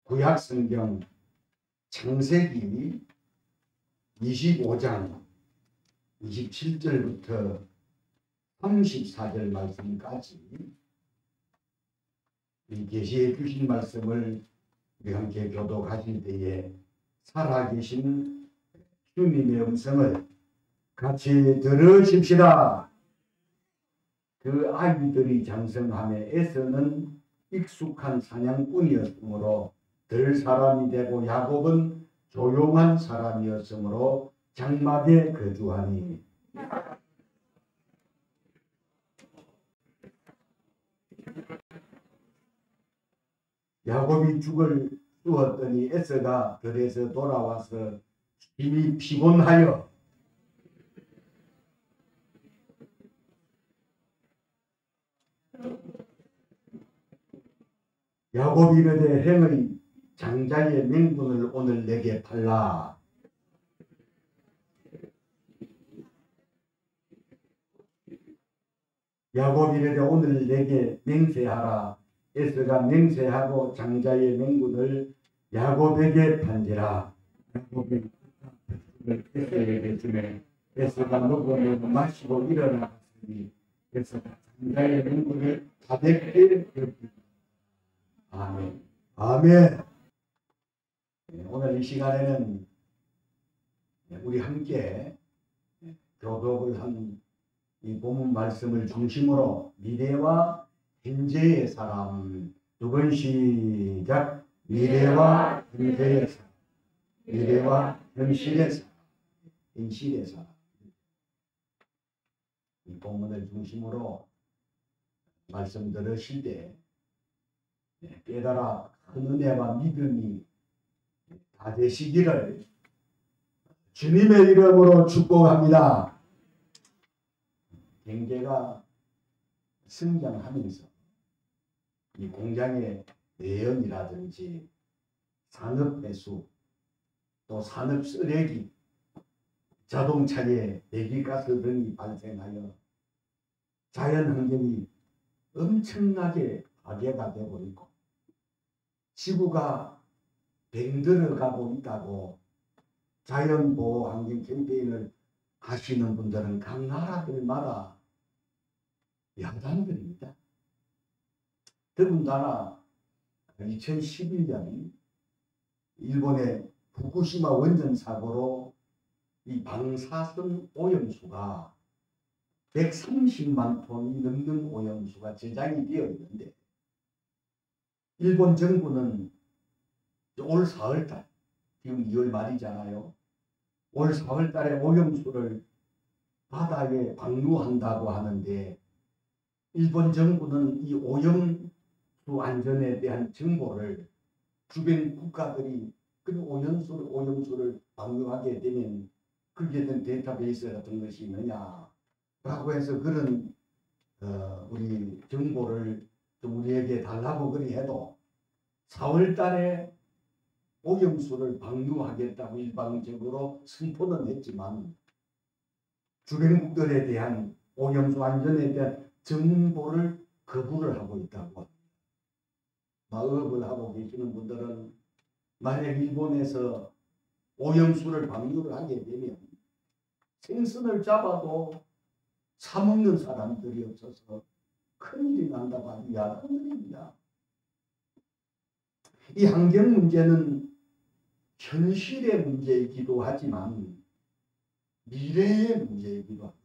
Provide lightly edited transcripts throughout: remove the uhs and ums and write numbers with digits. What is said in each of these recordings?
구약성경 창세기 25장 27절부터 34절 말씀까지 이 계시해 주신 말씀을 우리 함께 교독하실 때에 살아계신 주님의 음성을 같이 들으십시다. 그 아기들이 장성함에 에서는 익숙한 사냥꾼이었으므로 들 사람이 되고 야곱은 조용한 사람이었으므로 장막에 거주하니 야곱이 죽을 쑤었더니 에서가 들에서 돌아와서 이미 피곤하여 야곱이 이르되 행의 장자의 맹분을 오늘 내게 팔라. 야곱이 이르되 오늘 내게 맹세하라. 에서가 맹세하고 장자의 맹분을 야곱에게 판지라. 야곱이 에서에게 주매 에서가 먹으며 마시고 일어나갔으니 에서가 장자의 맹분을 가볍게 였다. 아멘. 아멘. 오늘 이 시간에는 우리 함께 교독을 한 이 본문 말씀을 중심으로 미래와 현재의 사람 두 번 시작. 미래와 현재의 사람, 미래와 현실의 사람, 현실의 사람. 이 본문을 중심으로 말씀 들으실 때 깨달아 큰 은혜와 믿음이 다 되시기를 주님의 이름으로 축복합니다. 경제가 성장하면서 이 공장의 내연이라든지 산업 배수, 또 산업 쓰레기, 자동차의 배기가스 등이 발생하여 자연 환경이 엄청나게 파괴가 되고 있고 지구가 병들어가고 있다고 자연보호환경 캠페인을 하시는 분들은 각 나라들마다 야단들입니다. 더군다나 2011년 일본의 후쿠시마 원전 사고로 이 방사선 오염수가 130만 톤이 넘는 오염수가 저장이 되어 있는데 일본 정부는 올 4월달, 지금 2월 말이잖아요. 올 4월달에 오염수를 바다에 방류한다고 하는데 일본 정부는 이 오염수 안전에 대한 정보를 주변 국가들이 그 오염수를 방류하게 되면 그렇게 된 데이터베이스 같은 것이 있느냐라고 해서 그런 우리 정보를 좀 우리에게 달라고 그리 해도 4월 달에 오염수를 방류하겠다고 일방적으로 선포는 했지만 주변국들에 대한 오염수 안전에 대한 정보를 거부를 하고 있다고 합니다. 마업을 하고 계시는 분들은 만약 일본에서 오염수를 방류를 하게 되면 생선을 잡아도 사먹는 사람들이 없어서 큰일이 난다고 아주 야단들입니다. 이 환경 문제는 현실의 문제이기도 하지만 미래의 문제이기도 합니다.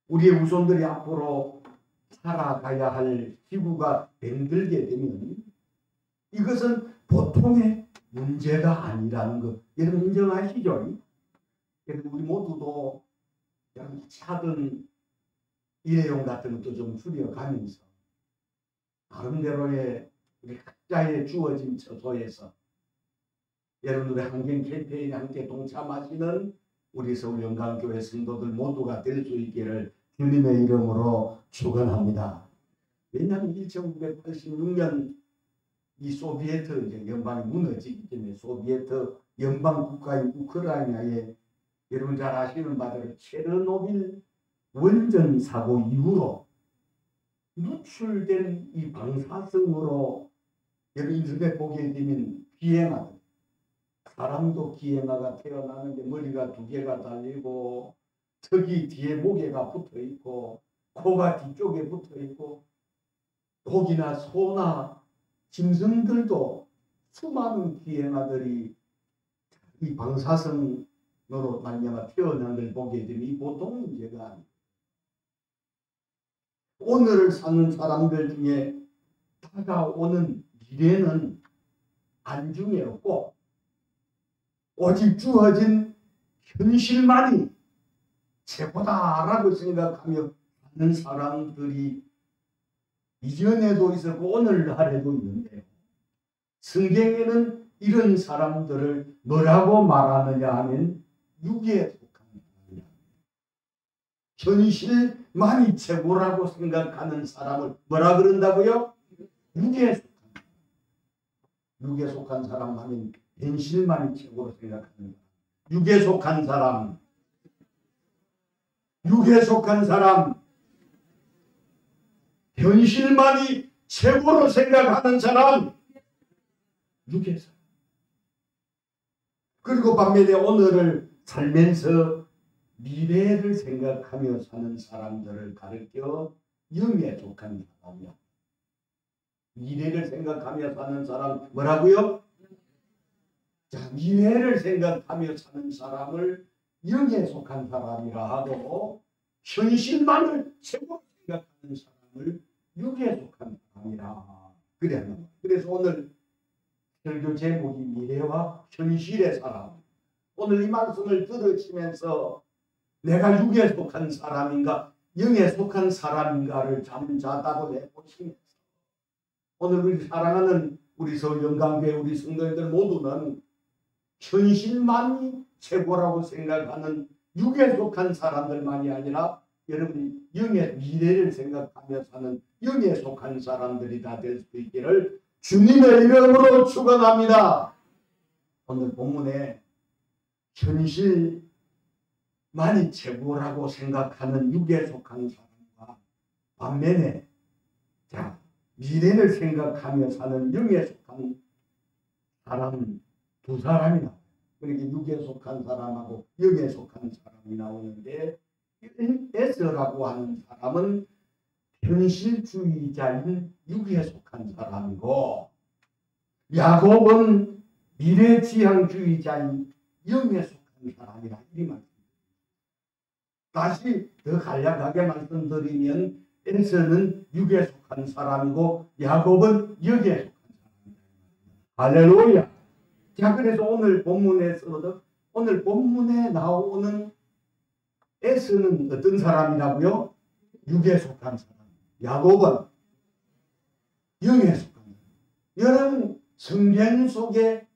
우리의 후손들이 앞으로 살아가야 할 지구가 병들게 되면 이것은 보통의 문제가 아니라는 것 여러분 인정하시죠? 그래서 우리 모두도 작은 일회용 같은 것도 좀 줄여가면서 나름대로의 우리 각자의 주어진 처소에서 여러분들의 환경 캠페인에 함께 동참하시는 우리 서울영광교회 성도들 모두가 될 수 있기를 주님의 이름으로 축원합니다. 왜냐하면 1986년 이 소비에트 이제 연방이 무너지기 때문에 소비에트 연방 국가인 우크라이나에 여러분 잘 아시는 바대로 체르노빌 원전 사고 이후로 누출된 이 방사성으로 여러분 인터넷 보게 되면 기행하다. 사람도 기행아가 태어나는데 머리가 두 개가 달리고 턱이 뒤에 목에가 붙어 있고 코가 뒤쪽에 붙어 있고 독이나 소나 짐승들도 수많은 기행아들이 이 방사성으로 말미암아 태어난 걸 보게 되면 이 보통 문제가 아니에요. 오늘을 사는 사람들 중에 다가오는 미래는 안중에 없고 오직 주어진 현실만이 최고다라고 생각하며 사는 사람들이 이전에도 있었고 오늘날에도 있는데 성경에는 이런 사람들을 뭐라고 말하느냐 하면 육에 속한 사람이다. 현실만이 최고라고 생각하는 사람을 뭐라 그런다고요? 육에 속한 사람. 육에 속한 사람 하면 현실만이 최고로 생각하는 사람. 육에 속한 사람. 육에 속한 사람. 현실만이 최고로 생각하는 사람. 육에 속. 그리고 반면에 오늘을 살면서 미래를 생각하며 사는 사람들을 가르쳐 영에 속한 사람이야. 미래를 생각하며 사는 사람 뭐라고요? 자, 미래를 생각하며 사는 사람을 영에 속한 사람이라 하고 현실만을 최고로 생각하는 사람을 육에 속한 사람이라 그래. 그래서 오늘 설교 제목이 미래와 현실의 사람. 오늘 이 말씀을 들으시면서 내가 육에 속한 사람인가 영에 속한 사람인가를 잠자답을 해보시면서 오늘 우리 사랑하는 우리 서울영광교회 우리 성도님들 모두는 현실만이 최고라고 생각하는 육에 속한 사람들만이 아니라 여러분이 영의 미래를 생각하며 사는 영에 속한 사람들이 다 될 수 있기를 주님의 이름으로 축원합니다. 오늘 본문에 현실만이 최고라고 생각하는 육에 속한 사람과 반면에 자 미래를 생각하며 사는 영에 속한 사람 두 사람이 나와요. 그러니까 육에 속한 사람하고 영에 속한 사람이 나오는데 에서라고 하는 사람은 현실주의자인 육에 속한 사람이고 야곱은 미래지향주의자인 영에 속한 사람이라 이 말입니다. 다시 더 간략하게 말씀드리면 에서는 육에 속한 사람이고 야곱은 영에 속한 사람이다. 할렐루야. 자, 그래서 오늘 본문에서도 오늘 본문에 나오는 에서는 어떤 사람이라고요? 육에 속한 사람. 야곱은 영에 속한 사람. 여러분 성경 속에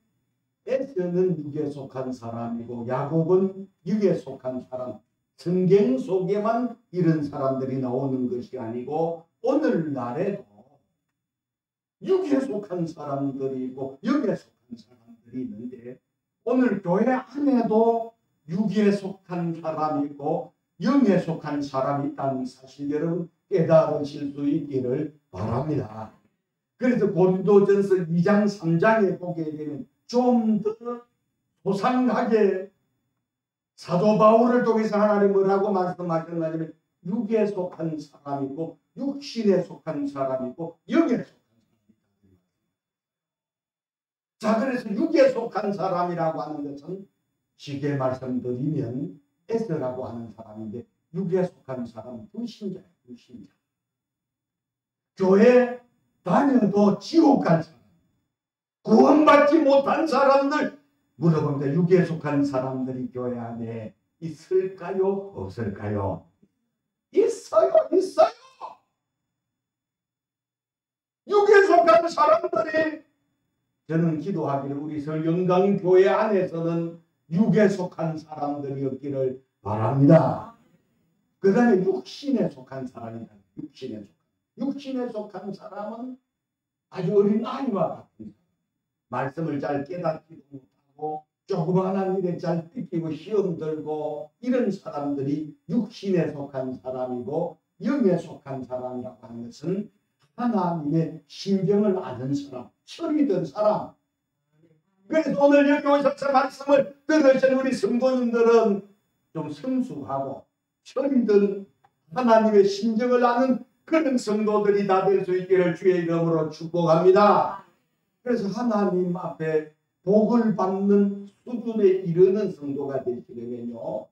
에서는 육에 속한 사람이고 야곱은 육에 속한 사람. 성경 속에만 이런 사람들이 나오는 것이 아니고 오늘날에도 육에 속한 사람들이 있고 영에 속한 사람들이 있는데 오늘 교회 안에도 육에 속한 사람이 있고 영에 속한 사람이 있다는 사실 여러분 깨달으실 수 있기를 바랍니다. 그래서 고린도전서 2장 3장에 보게 되면 좀 더 소상하게 사도 바울을 통해서 하나님 뭐라고 말씀하셨냐면 육에 속한 사람이고 육신에 속한 사람이고 영에 속한 사람이다. 자, 그래서 육에 속한 사람이라고 하는 것은 쉽게 말씀드리면 에서라고 하는 사람인데 육에 속한 사람은 불신자예요. 불신자. 교회 다녀도 지옥 간 사람, 구원받지 못한 사람들 물어봅니다. 육에 속한 사람들이 교회 안에 있을까요? 없을까요? 있어요. 있어요. 육에 속한 사람들이 저는 기도하기를 우리 서울영광교회 안에서는 육에 속한 사람들이 없기를 바랍니다. 그 다음에 육신에 속한 사람이다. 육신에 속한 사람은 아주 어린 아이와 같은 사람. 말씀을 잘 깨닫지도 못하고 조그마한 일에 잘 뜯기고 시험 들고 이런 사람들이 육신에 속한 사람이고 영에 속한 사람이라고 하는 것은 하나님의 심정을 아는 사람, 철이 든 사람. 그래서 오늘 여기 오셔서 말씀을 들으신 우리 성도님들은 좀 성숙하고 철이 든 하나님의 심정을 아는 그런 성도들이 다 될 수 있기를 주의 이름으로 축복합니다. 그래서 하나님 앞에 복을 받는 수준에 이르는 성도가 되시려면요,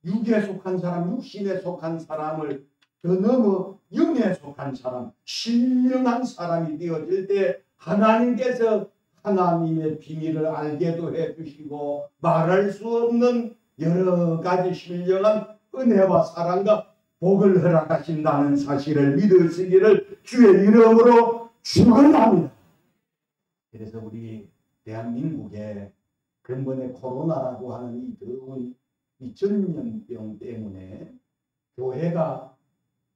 육에 속한 사람, 육신에 속한 사람을 더 넘어 영에 속한 사람, 신령한 사람이 되어질 때 하나님께서 하나님의 비밀을 알게도 해주시고 말할 수 없는 여러 가지 신령한 은혜와 사랑과 복을 허락하신다는 사실을 믿으시기를 주의 이름으로 축원합니다. 그래서 우리 대한민국에 근본에 코로나라고 하는 이 더러운 이 전염병 때문에 교회가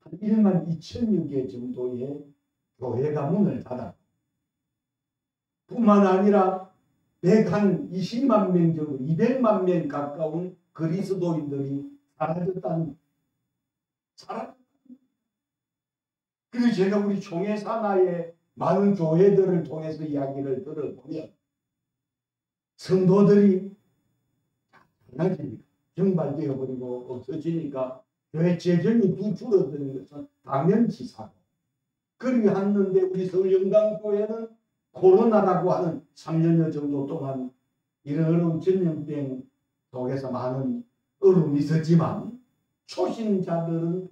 한 1만 2천여 개 정도의 교회가 문을 닫았고, 뿐만 아니라 120만 명 정도, 200만 명 가까운 그리스도인들이 사라졌다는. 그리고 제가 우리 총회 산하의 많은 교회들을 통해서 이야기를 들어보면 성도들이 장난치니까 정발되어 버리고 없어지니까 교회 재정이 줄어드는 것은 당연치사고, 그리하는데 우리 서울영광교회는 코로나라고 하는 3년여 정도 동안 이런 어려운 전염병 속에서 많은 어려움이 있었지만 초신자들은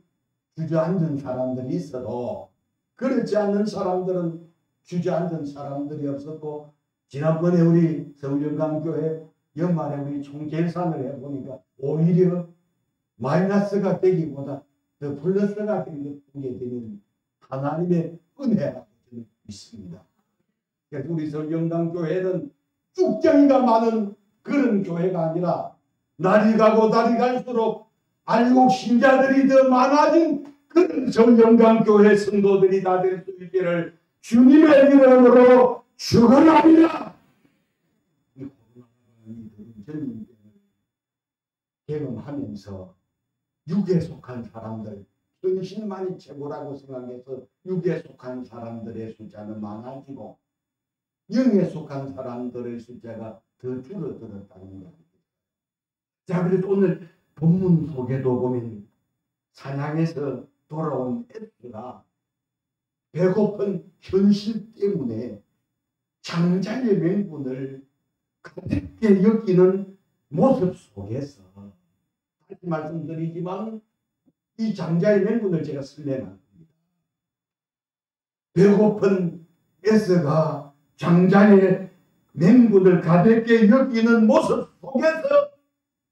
주저앉은 사람들이 있어도 그렇지 않은 사람들은 주저앉은 사람들이 없었고, 지난번에 우리 서울영광교회 연말에 우리 총결산을 해보니까 오히려 마이너스가 되기보다 더 플러스가 되게 되는 하나님의 은혜라고 저는 믿습니다. 그래서 우리 서울영광교회는 쭉정이가 많은 그런 교회가 아니라 날이 가고 달이 갈수록 알곡 신자들이 더 많아진 그런 서울영광교회 성도들이 다 될 수 있기를 주님의 이름으로 축원합니다. 이 코로나라는 전염병을 경험하면서 육에 속한 사람들, 현실만이 최고라고 생각해서 육에 속한 사람들의 숫자는 많아지고 영에 속한 사람들의 숫자가 더 줄어들었다는 겁니다. 자, 그래서 오늘 본문 속에도 보면 사냥에서 돌아온 에스가 배고픈 현실 때문에 장자의 명분을 가볍게 여기는 모습 속에서, 다시 말씀드리지만 이 장자의 명분을 제가 설명합니다. 배고픈 에스가 장자의 명분을 가볍게 여기는 모습 속에서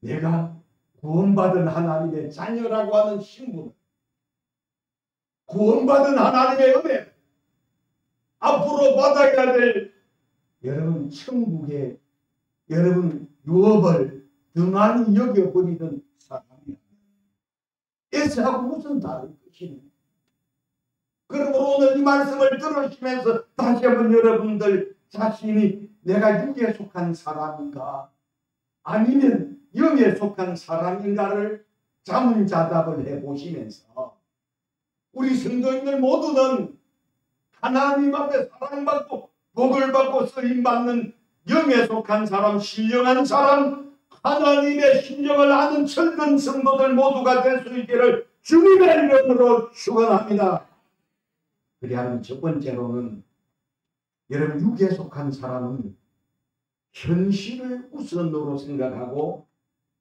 내가 구원받은 하나님의 자녀라고 하는 신분, 구원받은 하나님의 은혜, 앞으로 받아야 될 여러분 천국의 여러분 유업을 등한히 여겨버리던 사람이야. 에스하고 무슨 다른 것이냐. 그러므로 오늘 이 말씀을 들으시면서 다시 한번 여러분들 자신이 내가 육에 속한 사람인가 아니면 영에 속한 사람인가를 자문자답을 해보시면서 우리 성도님들 모두는 하나님 앞에 사랑받고 복을 받고 쓰임받는 영에 속한 사람, 신령한 사람, 하나님의 심정을 아는 철든 성도들 모두가 될 수 있기를 주님의 이름으로 축원합니다. 그리하면 첫 번째로는 여러분 육에 속한 사람은 현실을 우선으로 생각하고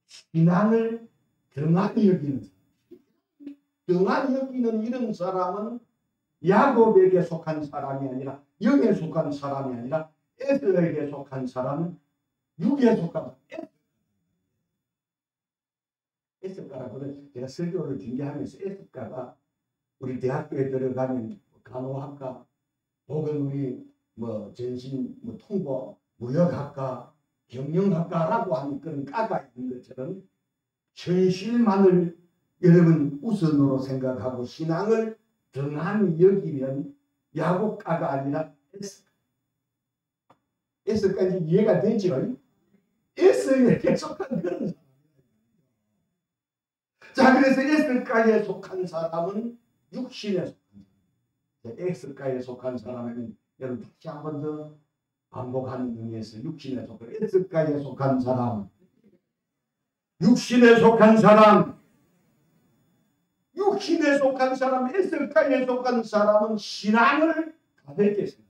신앙을 등한히 여기는 사람. 등한히 여기는 이런 사람은 야곱에게 속한 사람이 아니라 영에 속한 사람이 아니라 에스에게 속한 사람은 육에 속한 에스가라고 제가 설교를 준비하면서 에스가가 우리 대학교에 들어가면 간호학과 혹은 우리 전신 통보 무역학과 경영학과라고 하는 그런 과가 있는 것처럼 현실만을 여러분 우선으로 생각하고 신앙을 등한히 여기면 야곱과가 아니라 에스까지 이해가 되죠? 에스에게 속한 그런 사람. 자, 그래서 에스과에 속한 사람은 육신에 속한 사람. X가에 속한 사람은 여러분 다시 한 번 더 반복하는 의미에서 육신에 속한 X가에 속한 사람, 육신에 속한 사람, 육신에 속한 사람, S가에 속한 사람은 신앙을 가볍게 생각합니다.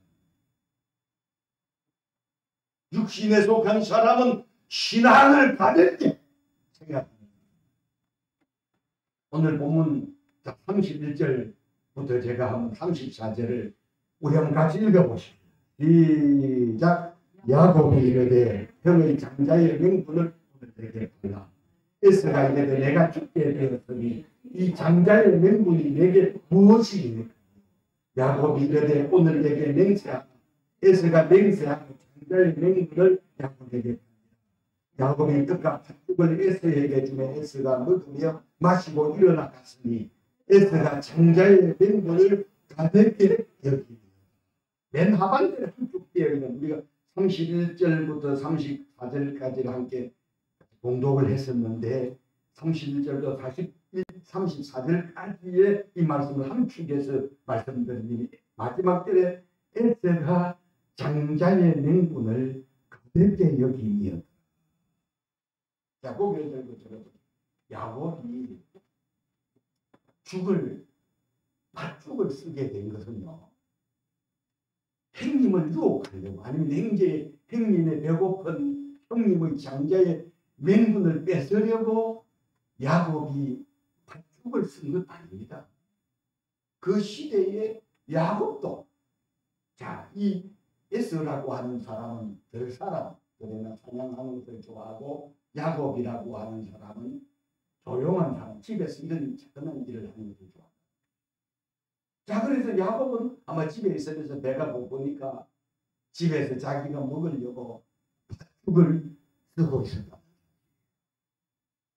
육신에 속한 사람은 신앙을 가볍게 생각합니다. 오늘 본문 31절부터 제가 한번 34절을 우리 한번 같이 읽어보시죠. 시작. 야곱이 이르되 형의 장자의 명분을 내게 달라. 에스가 이르되 내가 죽게 되었으니 이 장자의 명분이 내게 무엇이니? 야곱이 이르되 오늘 내게 맹세하라. 에스가 맹세하고 장자의 명분을 야곱에게 달라. 야곱이 뜻과 팥죽을 에스에게 주매 에스가 먹으며 마시고 일어나 갔으니 에스가 장자의 명분을 가볍게 여기니. 맨 하반절에 한쪽 되어 있는 우리가 31절부터 34절까지를 함께 공독을 했었는데 31절부터 34절까지의 이 말씀을 함축해서 말씀드리니 마지막 절에 에스가 장자의 명분을 가볍게 여기며 야곱의 절부터 야곱이 팥죽을 쓰게 된 것은요, 형님을 유혹하려고 아니면 형님의 배고픈 형님의 장자의 명분을 뺏으려고 야곱이 팥죽을 쓴 것 아닙니다. 그 시대에 야곱도 이 에스라고 하는 사람은 들 사람들이나 사냥하는 것을 좋아하고 야곱이라고 하는 사람은 조용한 사람, 집에서 이런 작은 일을 하는 것을 좋아합니다. 자, 그래서 야곱은 아마 집에 있으면서 배가 고프니까 집에서 자기가 먹으려고 죽을 쓰고 있었다.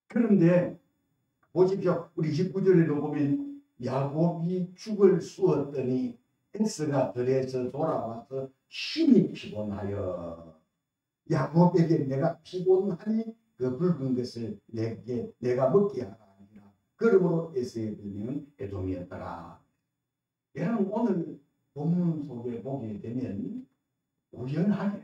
그런데 보십시오. 우리 19절에도 보면 야곱이 죽을 쑤었더니 에스가 들에서 돌아와서 심히 피곤하여 야곱에게 내가 피곤하니 그 붉은 것을 내가 먹게 하라 하니라. 그러므로 에스의 별명은 에돔이었더라. 여러분 오늘 본문 속에 보게 되면 우연하게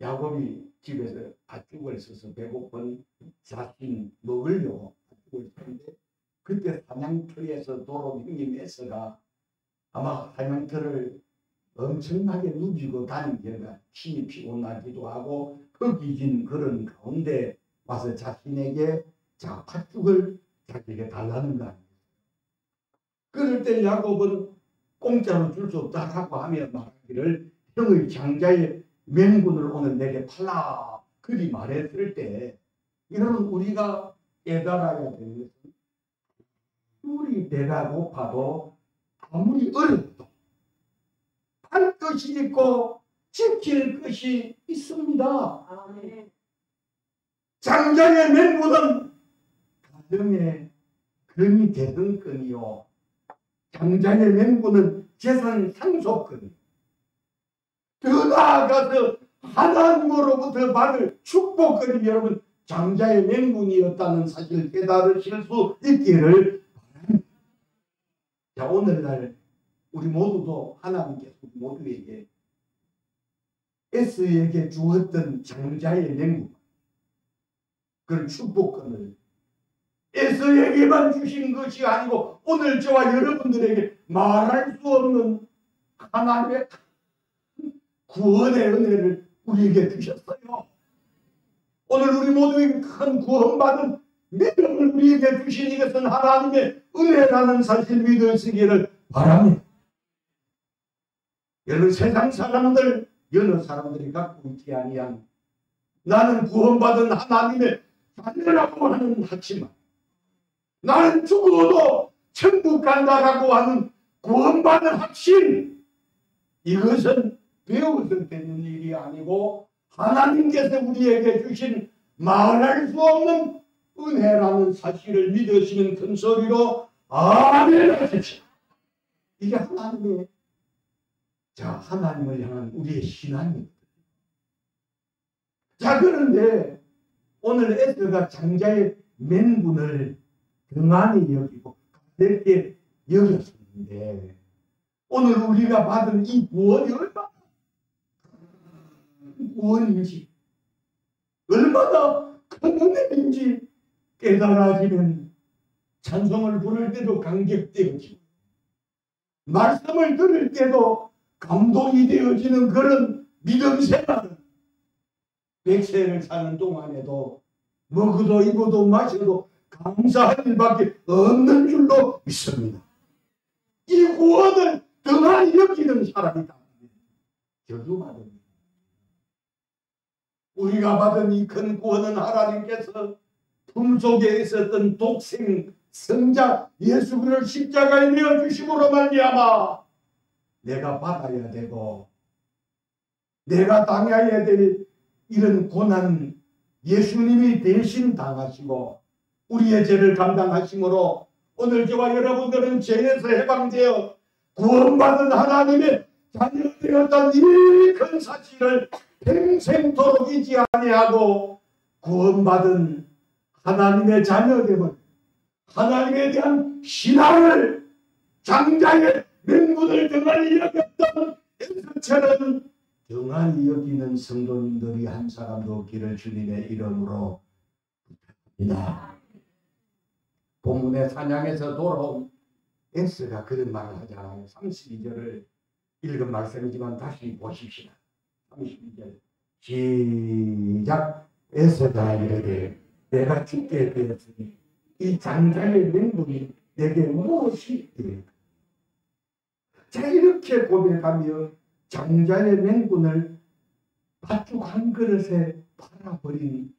야곱이 집에서 팥죽을 써서 배고픈 자신 먹으려고 팥죽을 쓰는데 그때 사냥터에서 돌아온 형님 에스가 아마 사냥터를 엄청나게 누비고 다닌 결과 힘이 피곤하기도 하고 허기진 그런 가운데 와서 자신에게 팥죽을 자기에게 달라는 거 아닙니까? 그럴 때 야곱은 공짜로 줄 수 없다라고 하며 말하기를 형의 장자의 명분을 오늘 내게 팔라 그리 말했을 때 이거는 우리가 깨달아야 되는 것은 아무리 배가 고파도 아무리 어려워도 할 것이 있고 지킬 것이 있습니다. 아멘. 장자의 명분은 가정의 금이 대등권이요 장자의 명분은 재산 상속권, 더 나아가서 하나님으로부터 받을 축복권이 여러분 장자의 명분이었다는 사실을 깨달으실 수 있기를 바랍니다. 자, 오늘날 우리 모두도 하나님께서 모두에게 에스에게 주었던 장자의 명분, 그런 축복권을 에스에게만 주신 것이 아니고 오늘 저와 여러분들에게 말할 수 없는 하나님의 구원의 은혜를 우리에게 주셨어요. 오늘 우리 모두에게 큰 구원받은 믿음을 우리에게 주신 이것은 하나님의 은혜라는 사실 믿으시기를 바랍니다. 여러분 세상 사람들 여러 사람들이 갖고 있지 아니한 나는 구원받은 하나님의 자녀라고 하는 하지만 나는 죽어도 천국 간다라고 하는 구원받은 확신, 이것은 배워서 되는 일이 아니고 하나님께서 우리에게 주신 말할 수 없는 은혜라는 사실을 믿으시는 큰 소리로 아멘 하십시오. 이게 하나님의 하나님을 향한 우리의 신앙입니다. 자, 그런데 오늘 에스가 장자의 명분을 등한히 여기고 가볍게 여겼었는데 오늘 우리가 받은 이 구원이 얼마나 구원인지, 얼마나 큰 은혜인지 깨달아지는 찬송을 부를 때도 감격되어지고 말씀을 들을 때도 감동이 되어지는 그런 믿음 생활은 100세를 사는 동안에도 먹어도 입어도 마셔도 감사할 일밖에 없는 줄로 믿습니다. 이 구원을 등한히 여기는 사람이다. 저주받은 우리가 받은 이 큰 구원은 하나님께서 품속에 있었던 독생 성자 예수 그리스도를 십자가에 내어주심으로 말미암아 내가 받아야 되고 내가 당해야 될 이런 고난 예수님이 대신 당하시고 우리의 죄를 감당하심으로 오늘 저와 여러분들은 죄에서 해방되어 구원받은 하나님의 자녀되었던 이 큰 사실을 평생토록 잊지 아니하고 구원받은 하나님의 자녀됨을 하나님에 대한 신앙을 장자의 명분을 등한히 여겼던 에스처는 등한히 여기는 성도님들이 한 사람도 없기를 주님의 이름으로 부탁합니다. 본문의 사냥에서 돌아온 에스가 그런 말을 하잖아요. 32절을 읽은 말씀이지만 다시 보십시다. 32절 시작. 에스가 이르되 내가 죽게 되었으니 이 장자의 명분이 내게 무엇이 있겠까? 자, 이렇게 고백하며 장자의 명분을 팥죽 한 그릇에 팔아버린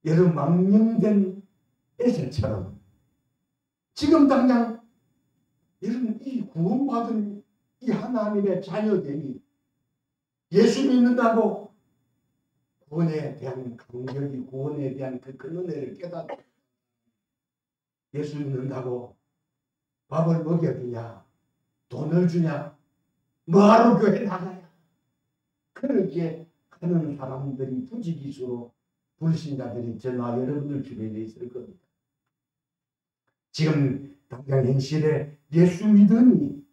여러 망령된 에서처럼 지금 당장 여러분 이 구원받은 이 하나님의 자녀됨이 예수 믿는다고 구원에 대한 감격이 구원에 대한 그 큰 은혜를 깨닫고 예수 믿는다고 밥을 먹여주냐 돈을 주냐 뭐하러 교회 나가야 그렇게 하는 사람들이 부지기수로 불신자들이 저나 여러분들 주변에 있을 겁니다. 지금 당장 현실에 예수 믿으니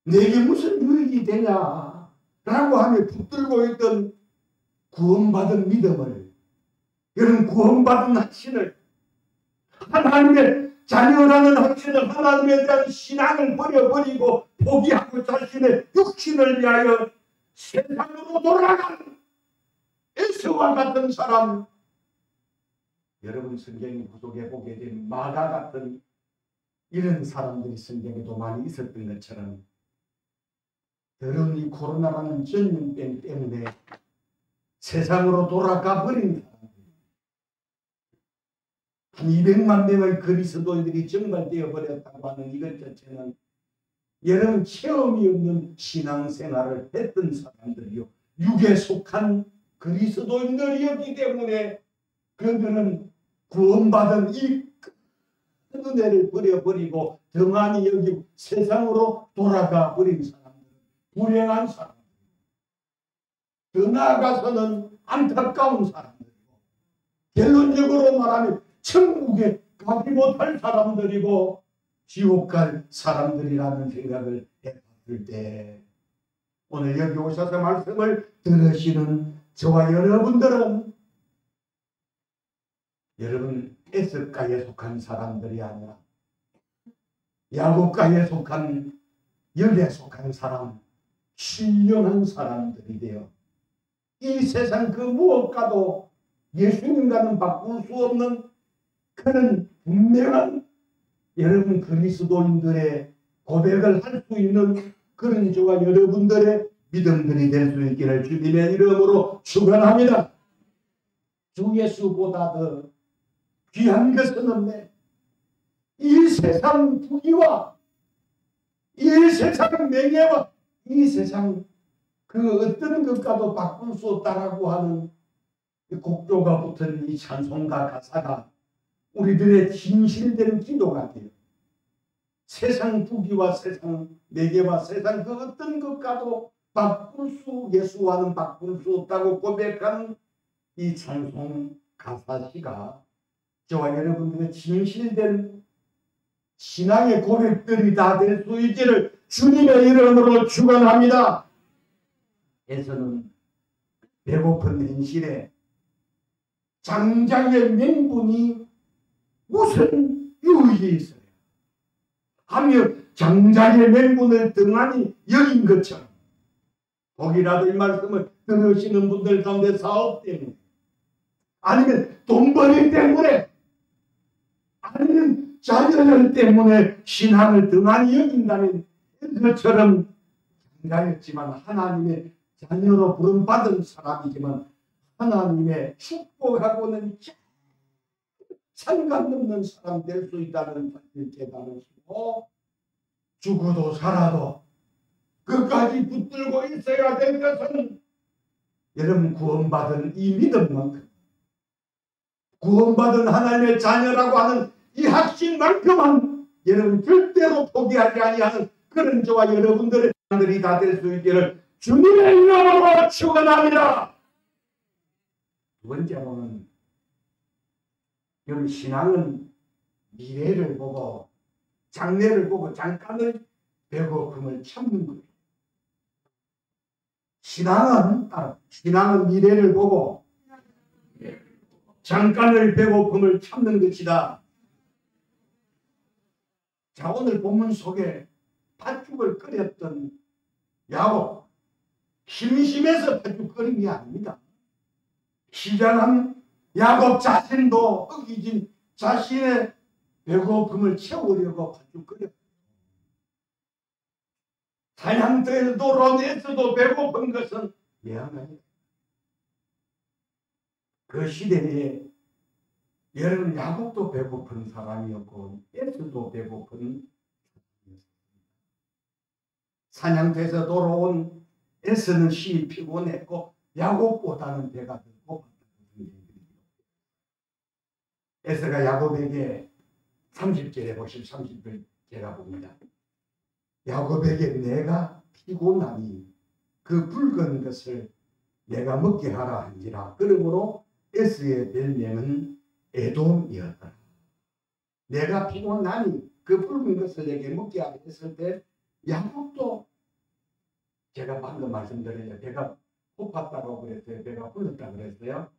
내게 무슨 유익이 되냐 라고 하며 붙들고 있던 구원받은 믿음을 여러분 구원받은 확신을 하나님의 자녀라는 확신을 하나님에 대한 신앙을 버려버리고 포기하고 자신의 육신을 위하여 세상으로 돌아간 에서와 같은 사람 여러분 성경 구속에 보게 된 마가 같은 이런 사람들이 성경에도 많이 있었던 것처럼 더러운 이 코로나라는 전염병 때문에 세상으로 돌아가 버린 사람들 한 200만 명의 그리스도인들이 정말되어 버렸다고 하는 이것 자체는 여러분 체험이 없는 신앙생활을 했던 사람들이요 육에 속한 그리스도인들이었기 때문에 그들은 구원받은 이 은혜를 버려버리고 등한히 여기고 세상으로 돌아가 버린 사람들 불행한 사람들 더 나아가서는 안타까운 사람들이고 결론적으로 말하면 천국에 가지 못할 사람들이고 지옥 갈 사람들이라는 생각을 해봤을 때 오늘 여기 오셔서 말씀을 들으시는 저와 여러분들은 여러분 에스가에 속한 사람들이 아니라 야곱가에 속한 열에 속한 사람 신령한 사람들이 되어 이 세상 그 무엇과도 예수님과는 바꿀 수 없는 그런 분명한 여러분 그리스도인들의 고백을 할 수 있는 그런 저와 여러분들의 믿음들이 될 수 있기를 주님의 이름으로 축원합니다. 주 예수보다 더 귀한 것은 없네. 이 세상 부귀와 이 세상 명예와 이 세상 그 어떤 것과도 바꿀 수 없다라고 하는 곡조가 붙은 이 찬송가 가사가 우리들의 진실된 기도가 돼요. 세상 부귀와 세상 매개와 세상 그 어떤 것과도 바꿀 수 예수와는 바꿀 수 없다고 고백하는 이 찬송 가사시가 저와 여러분들의 진실된 신앙의 고백들이 다 될 수 있기를 주님의 이름으로 축원합니다. 에서는 배고픈 현실에 장자의 명분이 무슨 유익이 있어요? 하며 장자의 명분을 등한히 여긴 것처럼 혹이라도 이 말씀을 들으시는 분들 가운데 사업 때문에 아니면 돈벌이 때문에 아니면 자녀들 때문에 신앙을 등한히 여긴다면 그처럼 장자였지만 하나님의 자녀로 부름받은 사람이지만 하나님의 축복하고는 상관없는 사람 될 수 있다는 사실을 깨달으시고 죽어도 살아도 끝까지 붙들고 있어야 될 것은 여러분 구원받은 이 믿음만큼 구원받은 하나님의 자녀라고 하는 이 확신만큼은 여러분 절대로 포기하지 아니하는 그런 저와 여러분들의 자녀들이 다 될 수 있기를 주님의 이름으로 축원합니다. 두 번째로는 여러분 신앙은 미래를 보고 장래를 보고 잠깐의 배고픔을 참는 거예요. 신앙은 미래를 보고 잠깐의 배고픔을 참는 것이다. 자, 오늘 본문 속에 팥죽을 끓였던 야곱, 심심해서 팥죽 끓인 게 아닙니다. 시장한 야곱 자신도 어기진 자신의 배고픔을 채우려고 팥죽 끓였다. 사냥터에서도 론에서도 배고픈 것은 미안해요. 그 시대에 여러분 야곱도 배고픈 사람이었고 에서도 배고픈 사람이었습니다. 사냥터에서 돌아온 에서는 심히 피곤했고 야곱보다는 배가 더 고팠다는 얘기입니다. 에서가 야곱에게 30절에 보실 30절 제가 봅니다. 야곱에게 내가 피곤하니 그 붉은 것을 내가 먹게 하라 한지라. 그러므로 에서의 별명은 에돔이었다. 내가 피곤하니 그 붉은 것을 내게 먹게 하라 했을 때 야곱도 제가 방금 말씀드렸죠. 배가 고팠다고 그랬어요. 배가 불렀다고 그랬어요.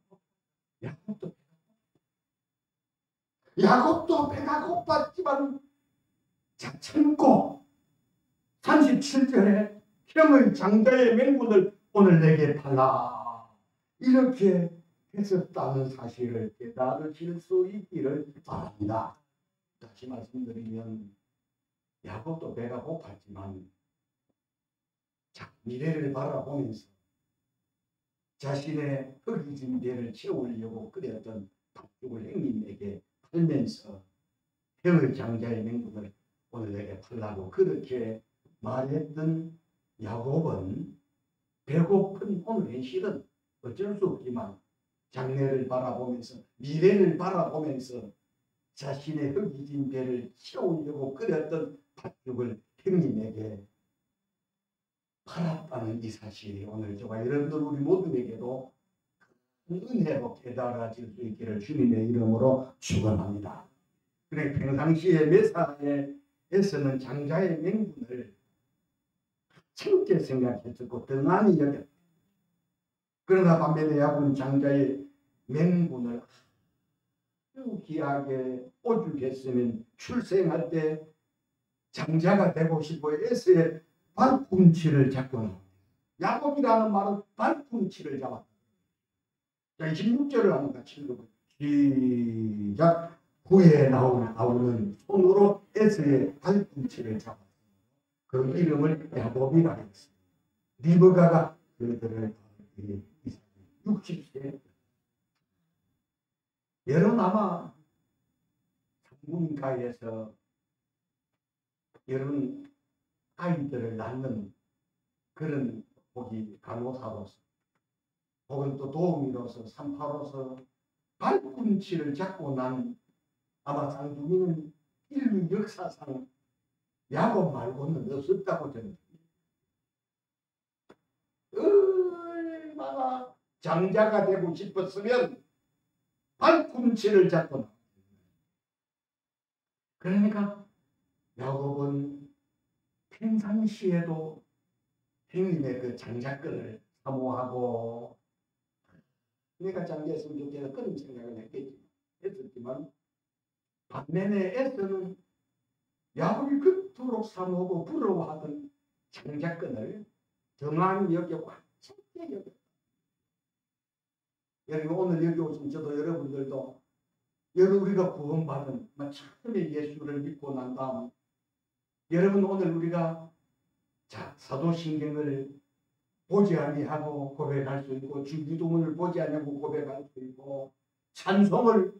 야곱도 배가 고팠지만 자 참고 37절에 형의 장자의 명분을 오늘 내게 팔라 이렇게 했었다는 사실을 깨달으실 수 있기를 바랍니다. 다시 말씀드리면 야곱도 배가 고팠지만 자, 미래를 바라보면서 자신의 허기진 배를 채우려고 끓였던 팥죽을 형님에게 팔면서 형의 장자의 명분을 오늘 내게 팔라고 그렇게 말했던 야곱은 배고픈 오늘의 실은 어쩔 수 없지만 장래를 바라보면서 미래를 바라보면서 자신의 허기진 배를 채우려고 끓였던 팥죽을 형님에게 팔았다는 이 사실이 오늘 저와 여러분들 우리 모두에게도 은혜로 깨달아질 수 있기를 주님의 이름으로 축원합니다. 그래 평상시에 메사에서는 장자의 명분을 참게 생각했었고 등한히 여겼다. 그러나 반면에 야곱은 장자의 명분을 아주 귀하게 오죽했으면 출생할 때 장자가 되고 싶어 에서의 발꿈치를 잡고 나옵니다. 야곱이라는 말은 발꿈치를 잡았다. 자, 26절을 한번 같이 읽어보죠. 시작. 후에 나오는 손으로 에서의 발꿈치를 잡았다. 그 이름을 야곱이라 했습니다. 리브가가 그들을 60세 여러분 아마 산문가에서 여러분 아이들을 낳는 그런 혹이 간호사로서 혹은 또 도우미로서 산파로서 발꿈치를 잡고 난 아마 쌍둥이는 인류 역사상 야곱 말고는 없었다고 저는 얼마나 장자가 되고 싶었으면 발꿈치를 잡고 나. 그러니까 야곱은 평상시에도 형님의 그 장자권을 사모하고 내가 장자했으면 좋겠다 그런 생각을 했었지만 반면에 에서는 야곱이 그토록 사모하고 부러워하던 장자권을 정함이 여겼고 착하게 여겼다. 여러분 오늘 여기 오신 저도 여러분들도 우리가 구원받은 처음에 예수를 믿고 난 다음 여러분 오늘 우리가 사도신경을 보지 아니하고 고백할 수 있고 주기도문을 보지 아니하고 고백할 수 있고 찬송가를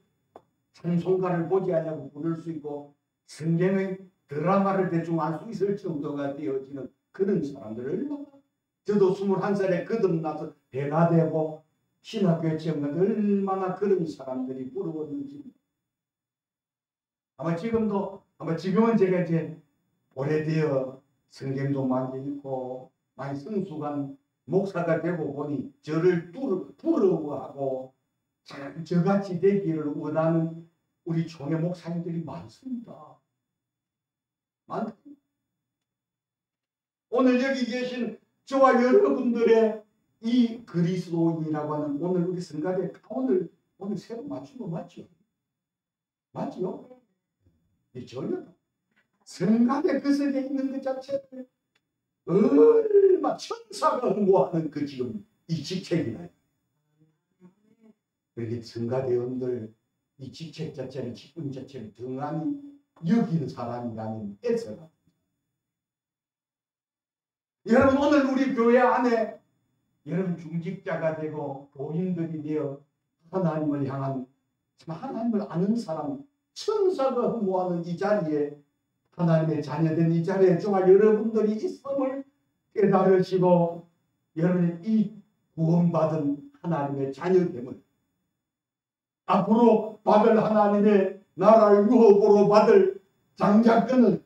보지 아니하고 부를 수 있고 성경의 드라마를 대충 알 수 있을 정도가 되어지는 그런 사람들을 저도 21살에 거듭나서 배가 되고 신학교에 지으면 얼마나 그런 사람들이 부러웠는지 지금은 제가 이제 오래되어 성경도 많이 읽고 많이 성숙한 목사가 되고 보니 저를 부러워하고 저같이 되기를 원하는 우리 총회 목사님들이 많습니다. 오늘 여기 계신 저와 여러분들의 이 그리스도인이라고 하는 오늘 우리 성가대 오늘 새로 맞춘 거 맞죠? 맞죠? 전혀 성가대 그 속에 있는 것 자체를 얼마 천사가 응모하는 그 지금 이 직책이나요. 그렇게 성가대원들 이 직책 자체를 직분 자체를 등한히 여기는 사람이라면 애써라. 여러분 오늘 우리 교회 안에 여러분 중직자가 되고 교인들이 되어 하나님을 향한 하나님을 아는 사람 천사가 흠모하는 이 자리에 하나님의 자녀된 이 자리에 정말 여러분들이 있음을 깨달으시고 여러분이 이 구원받은 하나님의 자녀됨을 앞으로 받을 하나님의 나라를 유업으로 받을 장자권을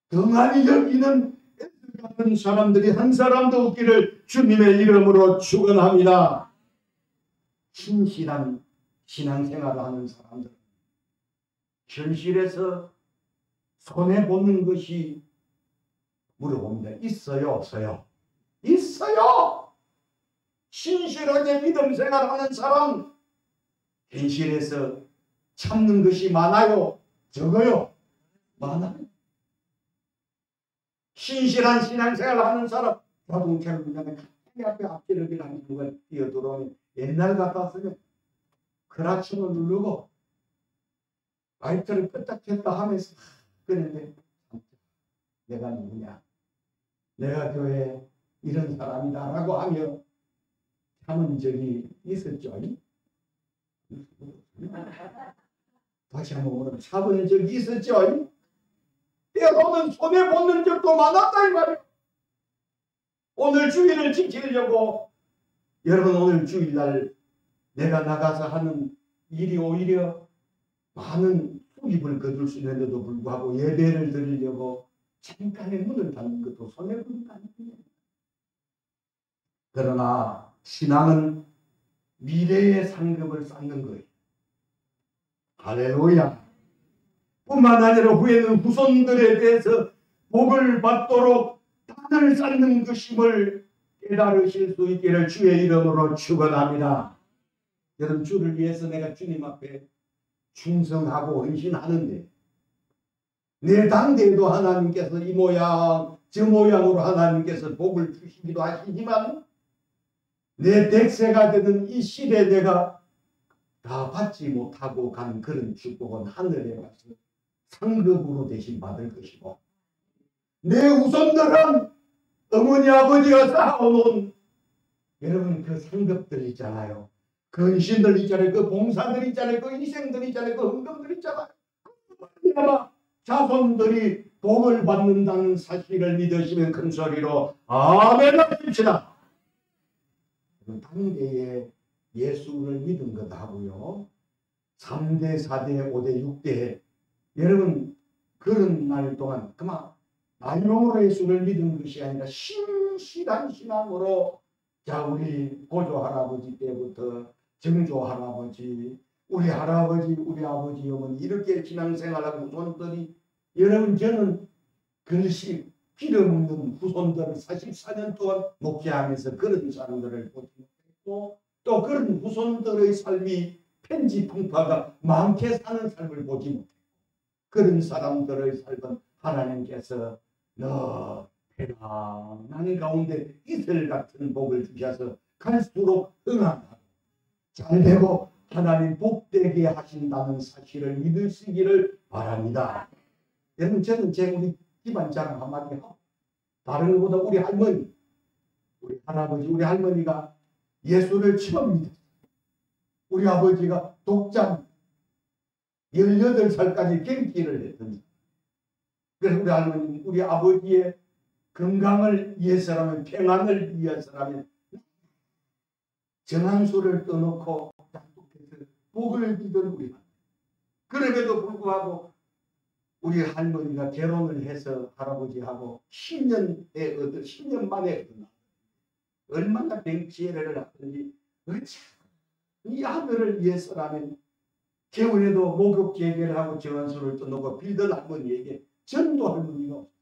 등한히 여기는 같은 사람들이 한 사람도 없기를 주님의 이름으로 축원합니다. 신실한 신앙생활을 하는 사람들 현실에서 손해보는 것이 물어봅니다. 있어요? 없어요? 있어요! 신실하게 믿음 생활하는 사람 현실에서 참는 것이 많아요? 적어요? 많아요. 신실한 신앙생활을 하는 사람 자동차를 운전하면 갑자기 앞에 앞지르기를 하는 걸 뛰어들어오면 옛날 같았으면 크라치를 누르고 라이트를 끄딱 켰다 하면서 그런데 내가 누구냐 내가 교회에 이런 사람이다 라고 하며 참은 적이 있었죠. 다시 한번 물으면 참은 적이 있었죠. 때로는 손해보는 적도 많았다 이 말이에요. 오늘 주일을 지키려고 여러분 오늘 주일날 내가 나가서 하는 일이 오히려 많은 수입을 거둘 수 있는데도 불구하고 예배를 드리려고 잠깐의 문을 닫는 것도 손해보는 거 아닙니까? 그러나 신앙은 미래의 상급을 쌓는 거예요. 할렐루야. 뿐만 아니라 후에는 후손들에 대해서 복을 받도록 땅을 쌓는 것임을 깨달으실 수 있기를 주의 이름으로 축원합니다. 여러분 주를 위해서 내가 주님 앞에 충성하고 헌신하는데 내 당대에도 하나님께서 이 모양 저 모양으로 하나님께서 복을 주시기도 하시지만 내 백세가 되는 이 시대에 내가 다 받지 못하고 간 그런 축복은 하늘에 가서 상급으로 대신 받을 것이고 내 후손들은 어머니 아버지가 쌓아놓은 여러분 그 상급들 있잖아요. 그 헌신들 있잖아요. 그 봉사들 있잖아요. 그 희생들 있잖아요. 그 헌금들 있잖아요. 아마 자손들이 복을 받는다는 사실을 믿으시면 큰 소리로 아멘 하십시다. 당대에 예수를 믿은 것 하고요. 3대, 4대, 5대, 6대 여러분 그런 날 동안 그만 나이롱으로 예수를 믿은 것이 아니라 신실한 신앙으로 자 우리 고조 할아버지 때부터 정조 할아버지 우리 할아버지 우리 아버지 어머니 이렇게 신앙생활하고 손들이 여러분 저는 그릇이 빌어먹는 후손들을 44년 동안 목회하면서 그런 사람들을 보지 못했고, 또 그런 후손들의 삶이 편지풍파가 많게 사는 삶을 보지 못했고, 그런 사람들의 삶은 하나님께서 너 편안한 가운데 이슬 같은 복을 주셔서 갈수록 흥하고 잘되고 하나님 복되게 하신다는 사실을 믿으시기를 바랍니다. 여러분, 저는 우리 집안 자랑 한마디 하고, 다른 것보다 우리 할머니, 우리 할아버지, 우리 할머니가 예수를 처음 믿었어요. 우리 아버지가 독장 18살까지 갱기를 했던. 그래서 우리 할머니, 우리 아버지의 건강을 위해서라면, 평안을 위해서라면 정한수를 떠놓고 약속해서 복을 비던 우리 할머니. 그럼에도 불구하고 우리 할머니가 결혼을 해서 할아버지하고 10년 만에 얻은, 얼마나 뱅치해를 하든지 이 아들을 위해서라면 겨울에도 목욕 재개를 하고 정한수를 떠놓고 빌던 할머니에게 전도 할머니가 없어요.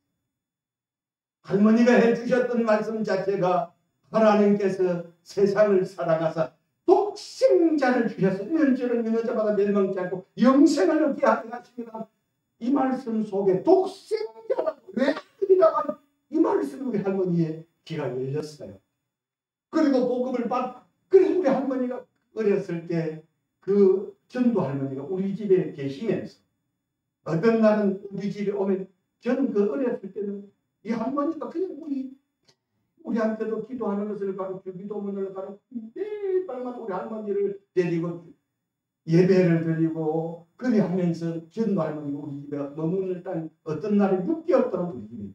할머니가 해주셨던 말씀 자체가 하나님께서 세상을 사랑하사 독생자를 주셔서 인연처럼 있는 자마다 멸망치 않고 영생을 얻게 하시니라. 이 말씀 속에 독생자라고 왜 아들이라고 하는 이 말씀, 우리 할머니의 귀가 열렸어요. 그리고 복음을 그래서 우리 할머니가 어렸을 때 그 전도 할머니가 우리 집에 계시면서 어떤 날은 우리 집에 오면, 저는 그 어렸을 때는 이 할머니가 그냥 우리한테도 기도하는 것을 가르치고 기도문을 가르치고 매일 밤마다 우리 할머니를 데리고 예배를 드리고 그리 하면서 전도 할머니가 우리 집에 머무는 단 어떤 날은 6개월 동안 우리 집에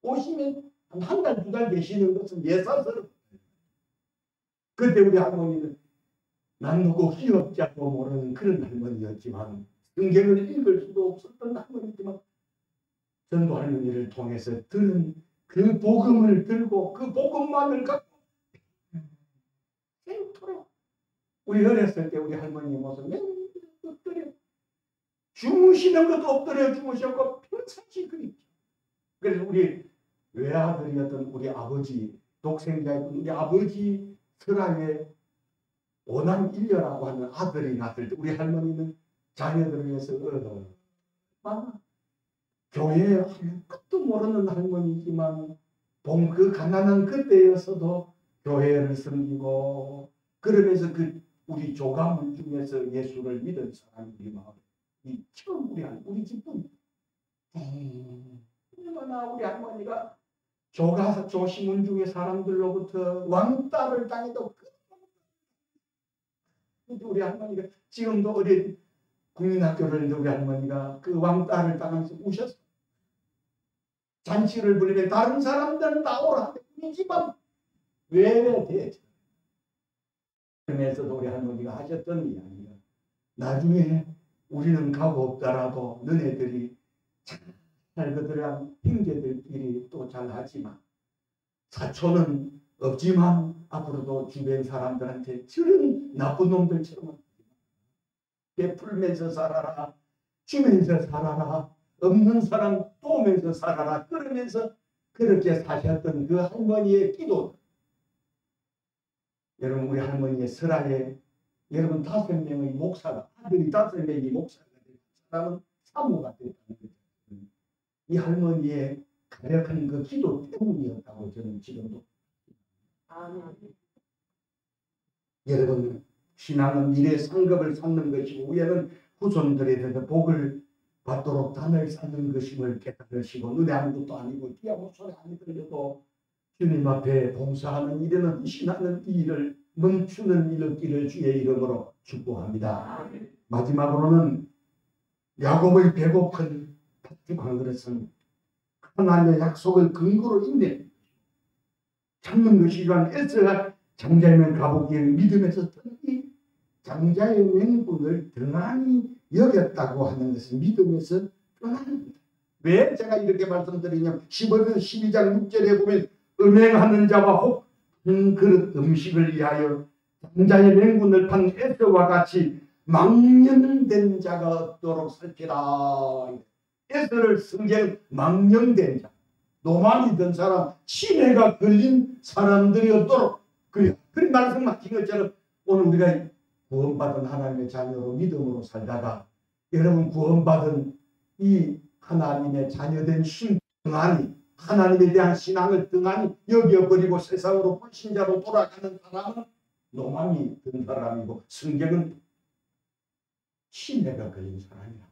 오시면 한 달, 2달 계시는 것은 예사스럽고, 그때 우리 할머니는 난 누구 기억자도 모르는 그런 할머니였지만, 성경을 읽을 수도 없었던 할머니지만, 전도 할머니를 통해서 들은 그 복음을 들고 그 복음만을 갖고 생토록 우리 어렸을 때 우리 할머니 모습 맨날 엎드려 주무시는 것도 엎드려 주무셨고 평상시 그랬죠. 그래서 우리 외아들이었던 우리 아버지, 독생자였던 우리 아버지 설아에 오남일녀라고 하는 아들이 났을 때 우리 할머니는 자녀들을 위해서 얼마나 교회에 아무것도 모르는 할머니지만 그 가난한 그때였어도 교회를 섬기고, 그러면서 그 우리 조가문 중에서 예수를 믿은 사람이 우리 마을에 처음 우리 집은 얼마나 우리 할머니가 조시문 중에 사람들로부터 왕따를 당해도 우리 할머니가 지금도 어린 국민학교를 우리 할머니가 그 왕따를 당하면서 우셨어요. 잔치를 부리면 다른 사람들은 나오라는데 우리 집안 왜 대체. 그러면서도 우리 할머니가 하셨던 이야기가, 나중에 우리는 가고 없더라도 너네들이 잘 그들한 형제들끼리 또 잘하지만, 사촌은 없지만 앞으로도 주변 사람들한테 저런 나쁜 놈들처럼 베풀면서 살아라, 주면서 살아라, 없는 사람 도우면서 살아라, 그러면서 그렇게 사셨던 그 할머니의 기도. 여러분, 우리 할머니의 설아에 여러분 5명의 목사가, 아들이 5명이 목사가 된 사람은 사모가 됐다는 거죠. 이 할머니의 가력한 그 기도 때문이었다고 저는 지금도. 여러분, 신앙은 미래 상급을 쌓는 것이고 위에는 후손들에 대해서 복을 받도록 단을 쌓는 것임을 깨달으시고, 눈에 아무것도 아니고 귀 아무 소리 안 들려도 주님 앞에 봉사하는 일에는 헌신하는 이 일을 멈추는 일 없기를 주의 이름으로 축복합니다. 마지막으로는 야곱의 배고픈 팥죽 한 그릇은 하나님의 약속을 근거로 인내 참는 것이란 에스가 장자의 가보기에 믿음에서 이 장자의 맹분을 등한히 여겼다고 하는 것은 믿음에서 떠납니다. 왜 제가 이렇게 말씀드리냐면 12장 6절에 보면 음행하는 자와 혹 한 그릇 음식을 위하여 장자의 맹분을 판 에스와 같이 망령된 자가 없도록 살피라. 에서를 성경 망령된 자, 노망이 든 사람, 치매가 걸린 사람들이었도록 그런 말씀하신 것처럼 오늘 우리가 구원받은 하나님의 자녀로 믿음으로 살다가 여러분 구원받은 이 하나님의 자녀된 신 등한히 하나님에 대한 신앙을 등한히 여겨버리고 세상으로 불신자로 돌아가는 사람은 노망이 든 사람이고 성경은 치매가 걸린 사람이라.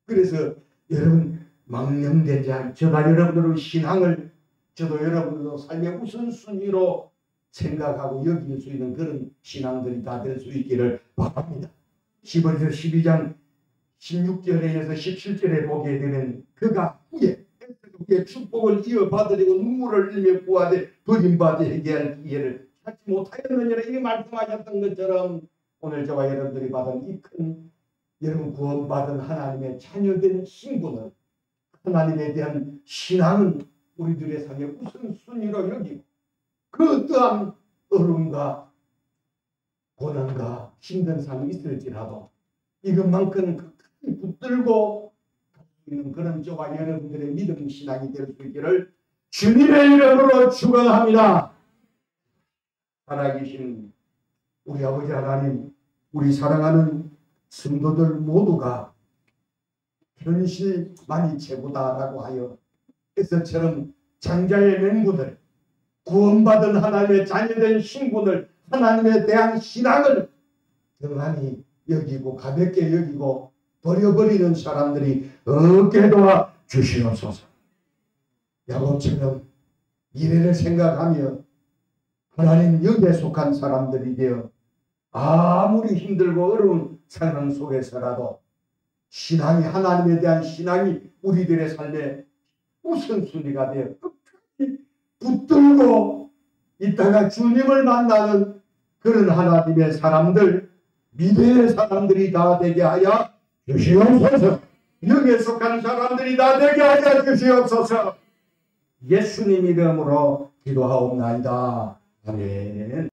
그래서 여러분 망령된 자, 저가 여러분들의 신앙을 저도 여러분들도 삶의 우선순위로 생각하고 여길 수 있는 그런 신앙들이 다 될 수 있기를 바랍니다. 10월에서 12장 16절에서 17절에 보게 되면 그가 후에 축복을 이어받으려고 눈물을 흘리며 구하되 버림받아 회개할 기회를 찾지 못하였느니라 이 말씀하셨던 것처럼 오늘 저와 여러분들이 받은 이 큰 여러분 구원받은 하나님의 자녀된 신분을 하나님에 대한 신앙은 우리들의 삶의 우선순위로 여기고 그 어떠한 어려움과 고난과 힘든 삶이 있을지라도 이것만큼 끝까지 붙들고 있는 그런 저와 여러분들의 믿음 신앙이 될 수 있기를 주님의 이름으로 축원합니다. 살아계신 우리 아버지 하나님, 우리 사랑하는 성도들 모두가 현실만이 최고다라고 하여 에서처럼 장자의 맹군을 구원받은 하나님의 자녀된 신분을 하나님에 대한 신앙을 등한히 여기고 가볍게 여기고 버려버리는 사람들이 없게 도와 주시옵소서. 야곱처럼 미래를 생각하며 하나님 여기에 속한 사람들이 되어 아무리 힘들고 어려운 상황 속에서라도 신앙이 하나님에 대한 신앙이 우리들의 삶의 우선순위가 되어 끝까지 붙들고 있다가 주님을 만나는 그런 하나님의 사람들, 미래의 사람들이 다 되게 하여 주시옵소서. 여기에 속한 사람들이 다 되게 하여 주시옵소서. 예수님 이름으로 기도하옵나이다. 아멘.